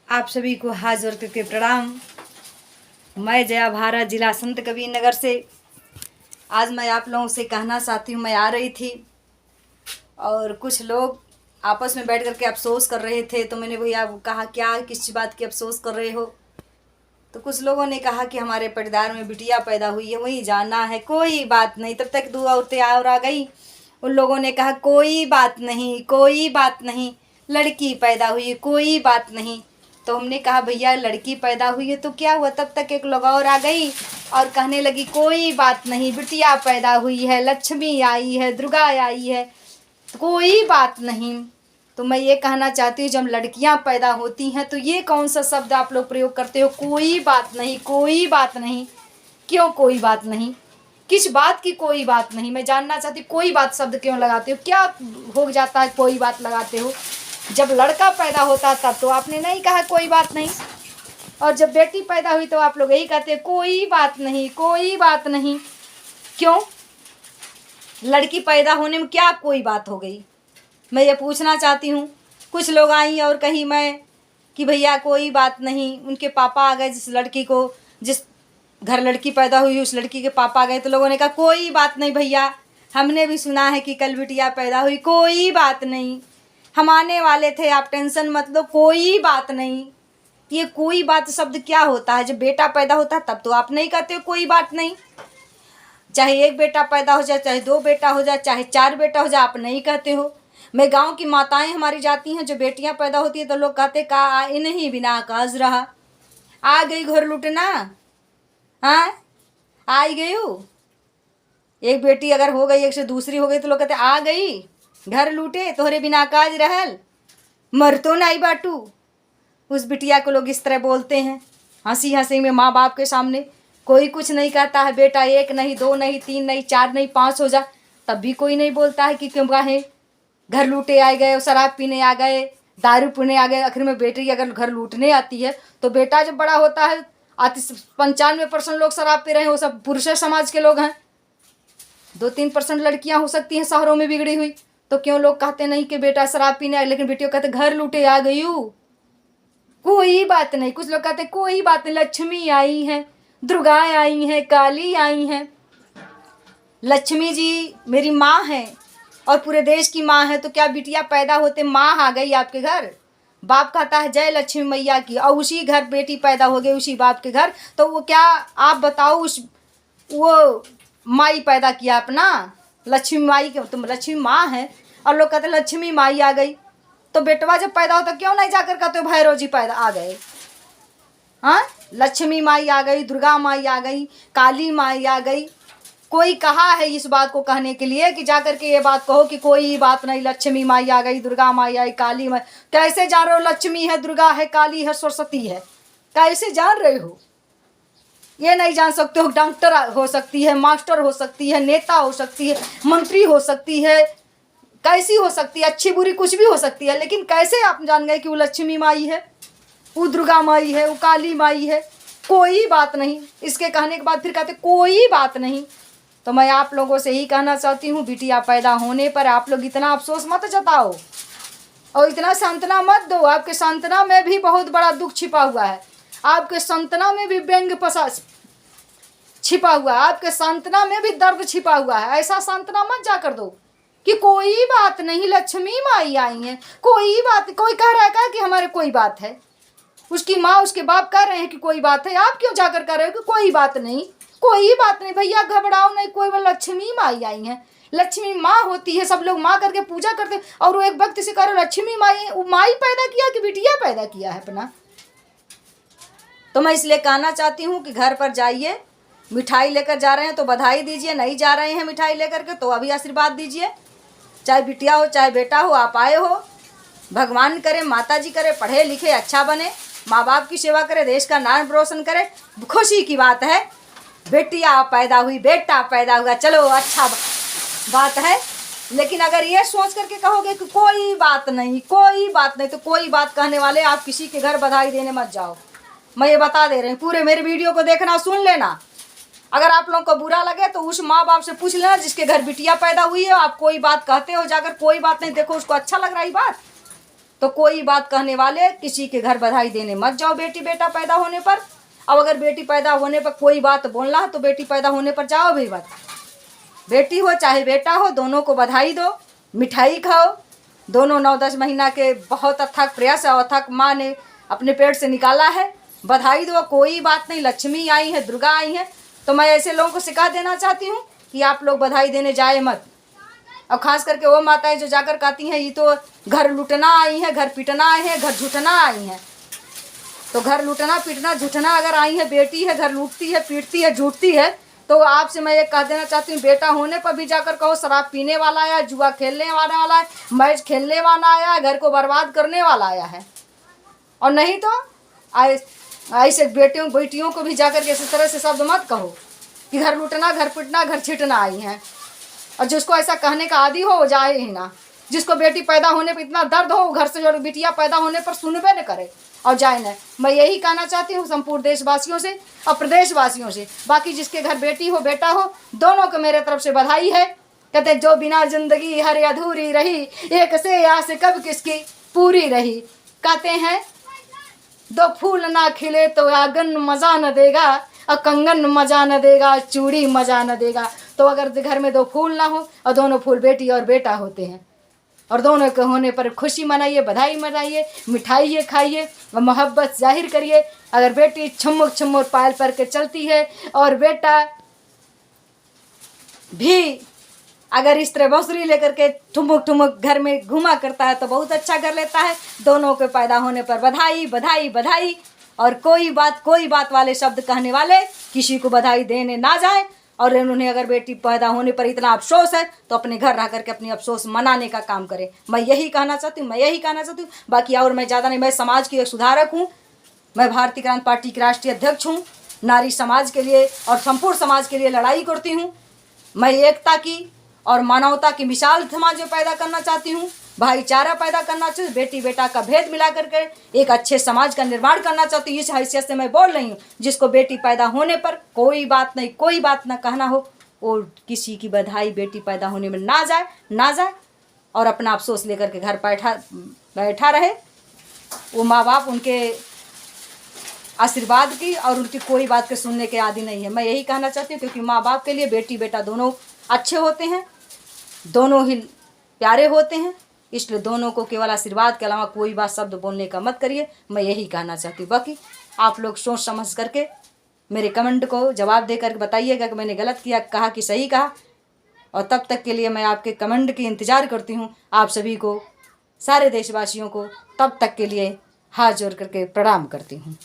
आप सभी को हाथ जोड़ करके प्रणाम। मैं जया भारत, जिला संत कबीर नगर से। आज मैं आप लोगों से कहना चाहती हूँ, मैं आ रही थी और कुछ लोग आपस में बैठ करके अफसोस कर रहे थे। तो मैंने भैया कहा क्या किस बात की अफसोस कर रहे हो? तो कुछ लोगों ने कहा कि हमारे परिवार में बिटिया पैदा हुई है, वही जाना है। कोई बात नहीं। तब तक 2 औरतें और आ गई। उन लोगों ने कहा कोई बात नहीं, कोई बात नहीं, लड़की पैदा हुई है, कोई बात नहीं। तो हमने कहा भैया लड़की पैदा हुई है तो क्या हुआ? तब तक एक लोग और आ गई और कहने लगी कोई बात नहीं, बिटिया पैदा हुई है, लक्ष्मी आई है, दुर्गा आई है, तो कोई बात नहीं। तो मैं ये कहना चाहती हूँ, जब लड़कियां पैदा होती हैं तो ये कौन सा शब्द आप लोग प्रयोग करते हो? कोई बात नहीं, कोई बात नहीं। क्यों कोई बात नहीं? किस बात की कोई बात नहीं? मैं जानना चाहती हूँ, कोई बात शब्द क्यों लगाते हो? क्या हो जाता है कोई बात लगाते हो? जब लड़का पैदा होता तब तो आपने नहीं कहा कोई बात नहीं, और जब बेटी पैदा हुई तो आप लोग यही कहते हैं कोई बात नहीं, कोई बात नहीं। क्यों? लड़की पैदा होने में क्या कोई बात हो गई? मैं ये पूछना चाहती हूँ। कुछ लोग आई और कही मैं कि भैया कोई बात नहीं, उनके पापा आ गए, जिस लड़की को, जिस घर लड़की पैदा हुई उस लड़की के पापा आ गए। तो लोगों ने कहा कोई बात नहीं भैया, हमने भी सुना है कि कल बिटिया पैदा हुई, कोई बात नहीं, हम आने वाले थे, आप टेंशन मत लो, कोई बात नहीं। ये कोई बात शब्द क्या होता है? जब बेटा पैदा होता है तब तो आप नहीं कहते हो कोई बात नहीं। चाहे 1 बेटा पैदा हो जाए, चाहे 2 बेटा हो जाए, चाहे 4 बेटा हो जाए, आप नहीं कहते हो। मैं गांव की माताएं हमारी जाती हैं, जो बेटियां पैदा होती है तो लोग कहते का इन्हीं बिना काज रहा, आ गई घर लुटना, हाँ आई गई हूँ। एक बेटी अगर हो गई, एक से दूसरी हो गई तो लोग कहते आ गई घर लूटे, तोहरे बिना काज रहल, मर तो नहीं बाटू। उस बिटिया को लोग इस तरह बोलते हैं, हंसी हंसी में माँ बाप के सामने। कोई कुछ नहीं कहता है, बेटा 1 नहीं, 2 नहीं, 3 नहीं, 4 नहीं, 5 हो जा, तब भी कोई नहीं बोलता है कि क्यों कहें घर लूटे आ गए, शराब पीने आ गए, दारू पीने आ गए। आखिर में बेटी अगर घर लूटने आती है तो बेटा जब बड़ा होता है, 95% लोग शराब पी रहे हैं वो सब पुरुष समाज के लोग हैं। 2-3% लड़कियां हो सकती हैं शहरों में बिगड़ी हुई। तो क्यों लोग कहते नहीं कि बेटा शराब पीने आए, लेकिन बेटियों कहते घर लूटे आ गई हूँ, कोई बात नहीं। कुछ लोग कहते कोई बात नहीं, लक्ष्मी आई है, दुर्गा आई है, काली आई है। लक्ष्मी जी मेरी माँ है और पूरे देश की माँ है, तो क्या बिटिया पैदा होते माँ आ गई आपके घर? बाप कहता है जय लक्ष्मी मैया की, और उसी घर बेटी पैदा हो गई, उसी बाप के घर। तो वो क्या, आप बताओ, उस वो माई पैदा किया अपना, लक्ष्मी माई के, तुम लक्ष्मी माँ है और लोग कहते लक्ष्मी माई आ गई। तो बेटवा जब पैदा होता क्यों नहीं जाकर कहते हो भैरव जी पैदा आ गए? हाँ, लक्ष्मी माई आ गई, दुर्गा माई आ गई, काली माई आ गई। कोई कहा है इस बात को कहने के लिए कि जाकर के ये बात कहो कि कोई बात नहीं, लक्ष्मी माई आ गई, दुर्गा माई आई, काली माई? कैसे जान रहे हो लक्ष्मी है, दुर्गा है, काली है, सरस्वती है? कैसे जान रहे हो? ये नहीं जान सकते हो? डॉक्टर हो सकती है, मास्टर हो सकती है, नेता हो सकती है, मंत्री हो सकती है, कैसी हो सकती है, अच्छी बुरी कुछ भी हो सकती है, लेकिन कैसे आप जान गए कि वो लक्ष्मी माई है, वो दुर्गा माई है, वो काली माई है? कोई बात नहीं। इसके कहने के बाद फिर कहते कोई बात नहीं। तो मैं आप लोगों से यही कहना चाहती हूँ, बिटिया पैदा होने पर आप लोग इतना अफसोस मत जताओ और इतना सांत्वना मत दो। आपके सांत्वना में भी बहुत बड़ा दुख छिपा हुआ है, आपके सांत्वना में भी व्यंग पसास छिपा हुआ है, आपके सांत्वना में भी दर्द छिपा हुआ है। ऐसा सांत्वना मत जा कर दो कि कोई बात नहीं, लक्ष्मी माई आई है, कोई बात। कोई कह रहा है कि हमारे कोई बात है, उसकी माँ उसके बाप कह रहे हैं कि कोई बात है, आप क्यों जाकर कह रहे हो कि कोई बात नहीं, कोई बात नहीं? भैया घबराओ नहीं, कोई वो लक्ष्मी माई आई है, लक्ष्मी माँ होती है, सब लोग माँ करके पूजा करते हैं। और वो एक व्यक्ति से कह रहे लक्ष्मी माई, वो माई पैदा किया कि बिटिया पैदा किया है अपना? तो मैं इसलिए कहना चाहती हूँ कि घर पर जाइए, मिठाई लेकर जा रहे हैं तो बधाई दीजिए, नहीं जा रहे हैं मिठाई लेकर के तो अभी आशीर्वाद दीजिए। चाहे बिटिया हो चाहे बेटा हो, आप आए हो, भगवान करे, माता जी करे, पढ़े लिखे अच्छा बने, माँ बाप की सेवा करे, देश का नाम रोशन करे। खुशी की बात है, बेटिया पैदा हुई, बेटा पैदा हुआ, चलो अच्छा बात है। लेकिन अगर ये सोच करके कहोगे कि कोई बात नहीं, कोई बात नहीं, तो कोई बात कहने वाले आप किसी के घर बधाई देने मत जाओ। मैं ये बता दे रही हूँ, पूरे मेरे वीडियो को देखना, सुन लेना। अगर आप लोगों को बुरा लगे तो उस माँ बाप से पूछ लेना जिसके घर बिटिया पैदा हुई है, आप कोई बात कहते हो जाकर कोई बात नहीं, देखो उसको अच्छा लग रहा है बात तो कोई बात कहने वाले किसी के घर बधाई देने मत जाओ बेटी बेटा पैदा होने पर। अब अगर बेटी पैदा होने पर कोई बात बोलना है तो बेटी पैदा होने पर जाओ भी मत। बेटी हो चाहे बेटा हो, दोनों को बधाई दो, मिठाई खाओ। दोनों 9-10 महीना के बहुत अथक प्रयास और अथक माँ ने अपने पेट से निकाला है, बधाई दो, कोई बात नहीं। लक्ष्मी आई है, दुर्गा आई है, तो मैं ऐसे लोगों को सिखा देना चाहती हूँ कि आप लोग बधाई देने जाए मत। अब खास करके वो माताएं जो जाकर कहती हैं ये तो घर लुटना आई है, घर पीटना आई है, घर झूठना आई हैं। तो घर लुटना पीटना झूठना अगर आई है, बेटी है, घर लूटती है, पीटती है, झूठती है, तो आपसे मैं ये कह देना चाहती हूँ, बेटा होने पर भी जाकर कहो शराब पीने वाला आया, जुआ खेलने वाला है, मैच खेलने वाला आया है, घर को बर्बाद करने वाला आया है। और नहीं तो ऐसे बेटियों को भी जाकर के इस तरह से शब्द मत कहो कि घर लूटना, घर पीटना, घर छीटना आई हैं। और जिसको ऐसा कहने का आदी हो जाए ही ना। जिसको बेटी पैदा होने पर इतना दर्द हो, घर से जो बिटिया पैदा होने पर सुनबे न करे और जाए न। मैं यही कहना चाहती हूँ संपूर्ण देशवासियों से और प्रदेशवासियों से। बाकी जिसके घर बेटी हो बेटा हो, दोनों को मेरे तरफ से बधाई है। कहते जो बिना जिंदगी हर अधूरी रही, एक से आस कब किसकी पूरी रही। कहते हैं दो फूल ना खिले तो आंगन मजा न देगा, और कंगन मजा न देगा, चूड़ी मजा न देगा। तो अगर घर में दो फूल ना हो और दोनों फूल बेटी और बेटा होते हैं, और दोनों के होने पर खुशी मनाइए, बधाई मनाइए, मिठाइए खाइए और मोहब्बत जाहिर करिए। अगर बेटी छमुक छमुक पायल पर के चलती है और बेटा भी अगर इस तरह बांसुरी लेकर के ठुमुक ठुमुक घर में घुमा करता है तो बहुत अच्छा कर लेता है। दोनों के पैदा होने पर बधाई बधाई बधाई। और कोई बात वाले शब्द कहने वाले किसी को बधाई देने ना जाए। और उन्हें अगर बेटी पैदा होने पर इतना अफसोस है तो अपने घर रह करके अपनी अफसोस मनाने का काम करे। मैं यही कहना चाहती हूँ, बाकी और मैं ज़्यादा नहीं। मैं समाज की एक सुधारक हूँ, मैं भारतीय क्रांति पार्टी की राष्ट्रीय अध्यक्ष हूँ। नारी समाज के लिए और संपूर्ण समाज के लिए लड़ाई करती हूँ। मैं एकता की और मानवता की मिसाल समाज में पैदा करना चाहती हूँ, भाईचारा पैदा करना चाहती हूँ, बेटी बेटा का भेद मिला करके एक अच्छे समाज का निर्माण करना चाहती हूँ। इस हैसियत से मैं बोल रही हूँ, जिसको बेटी पैदा होने पर कोई बात ना कहना हो, वो किसी की बधाई बेटी पैदा होने में ना जाए और अपना अफसोस लेकर के घर बैठा रहे। वो माँ बाप उनके आशीर्वाद की और उनकी कोई बात के सुनने के आदी नहीं है। मैं यही कहना चाहती हूँ, क्योंकि माँ बाप के लिए बेटी बेटा दोनों अच्छे होते हैं, दोनों ही प्यारे होते हैं, इसलिए दोनों को केवल आशीर्वाद के अलावा कोई बात शब्द बोलने का मत करिए। मैं यही कहना चाहती हूँ। बाकी आप लोग सोच समझ करके मेरे कमेंट को जवाब दे करके बताइएगा कि मैंने गलत किया, कहा कि सही कहा। और तब तक के लिए मैं आपके कमेंट की इंतज़ार करती हूँ। आप सभी को, सारे देशवासियों को तब तक के लिए हाथ जोड़ करके प्रणाम करती हूँ।